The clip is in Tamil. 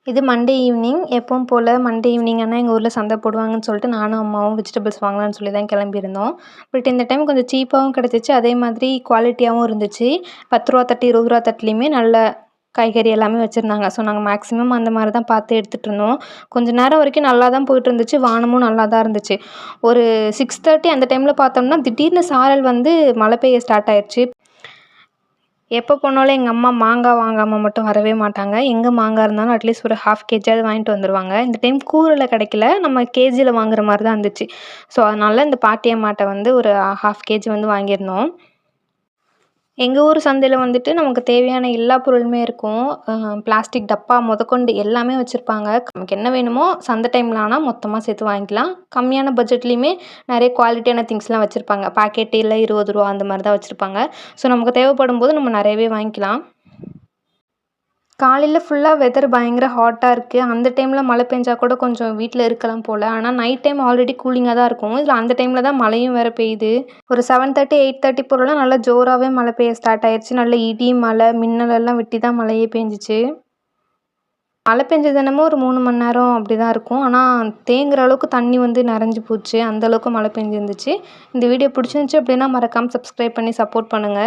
இது மண்டே ஈவினிங். எப்பவும் போல மண்டே ஈவினிங் ஆனா எங்க ஊர்ல சந்தை போடுவாங்கன்னு சொல்லிட்டு நானும், அம்மாவும் வெஜிடபிள்ஸ் வாங்கலாம்னு சொல்லி தான் கிளம்பியிருந்தோம். பட் இந்த டைம் கொஞ்சம் சீப்பாவும் கிடைச்சிச்சு. அதே மாதிரி குவாலிட்டியாவும் இருந்துச்சு. ரூ. 10 தட்டு, ரூ. 20 தட்டுலயுமே நல்ல காய்கறி எல்லாமே வச்சிருந்தாங்க. ஸோ நாங்க மேக்ஸிமம் அந்த மாரி தான் பார்த்து எடுத்துட்டு இருந்தோம். கொஞ்ச நேரம் வரைக்கும் நல்லா தான் போயிட்டு இருந்துச்சு. வானமும் நல்லா தான் இருந்துச்சு. ஒரு 6:30 அந்த டைம்ல பார்த்தோம்னா, திடீர்னு சாரல் வந்து மழை பெய்ய ஸ்டார்ட் ஆயிருச்சு. எப்போ போனாலும் எங்கள் அம்மா மாங்காய் வாங்காம மட்டும் வரவே மாட்டாங்க. எங்கே மாங்காய் இருந்தாலும் அட்லீஸ்ட் ஒரு 1/2 கேஜியாவது வாங்கிட்டு வந்துருவாங்க. இந்த டைம் கூறுல கிடைக்கல. நம்ம கேஜில வாங்குற மாரி தான் இருந்துச்சு. ஸோ அதனால இந்த பாட்டி அம்மாட்ட வந்து ஒரு 1/2 கேஜி வந்து வாங்கியிருந்தோம். எங்க ஊர் சந்தையில வந்துட்டு நமக்கு தேவையான எல்லா பொருளுமே இருக்கும். பிளாஸ்டிக் டப்பா மொதற்கொண்டு எல்லாமே வச்சிருப்பாங்க. நமக்கு என்ன வேணுமோ சந்தை டைம்ல ஆனா மொத்தமா சேர்த்து வாங்கிக்கலாம். கம்மியான பட்ஜெட்லயுமே நிறைய குவாலிட்டியான திங்ஸ்லாம் வச்சிருப்பாங்க. பாக்கெட்டில ரூ. 20 அந்த மாரி தான் வச்சிருப்பாங்க. ஸோ நமக்கு தேவைப்படும்போது நம்ம நிறையவே வாங்கிக்கலாம். காலையில ஃபுல்லா வெதர் பயங்கர ஹாட்டா இருக்கு. அந்த டைம்ல மழை பெஞ்சா கூட கொஞ்சம் வீட்ல இருக்கலாம் போல. ஆனா நைட் டைம் ஆல்ரெடி கூலிங்கா தான் இருக்கும். இதில அந்த டைம்ல தான் மழையும் வேற பெய்யுது. ஒரு 7:30, 8:30 போலலாம் நல்லா ஜோராவே மழை பெய்ய ஸ்டார்ட் ஆயிருச்சு. நல்ல இடி, மழை, மின்னல் எல்லாம் வெட்டி தான் மழையே பெஞ்சுச்சு. மழை பெஞ்சது என்னமோ ஒரு 3 மணி நேரம் அப்படிதான் இருக்கும். ஆனா தேங்குற அளவுக்கு தண்ணி வந்து நெறஞ்சு போச்சு. அந்த அளவுக்கு மழை பெஞ்சிருந்துச்சு. இந்த வீடியோ பிடிச்சிருந்துச்சு அப்படின்னா மறக்காம சப்ஸ்கிரைப் பண்ணி சப்போர்ட் பண்ணுங்க.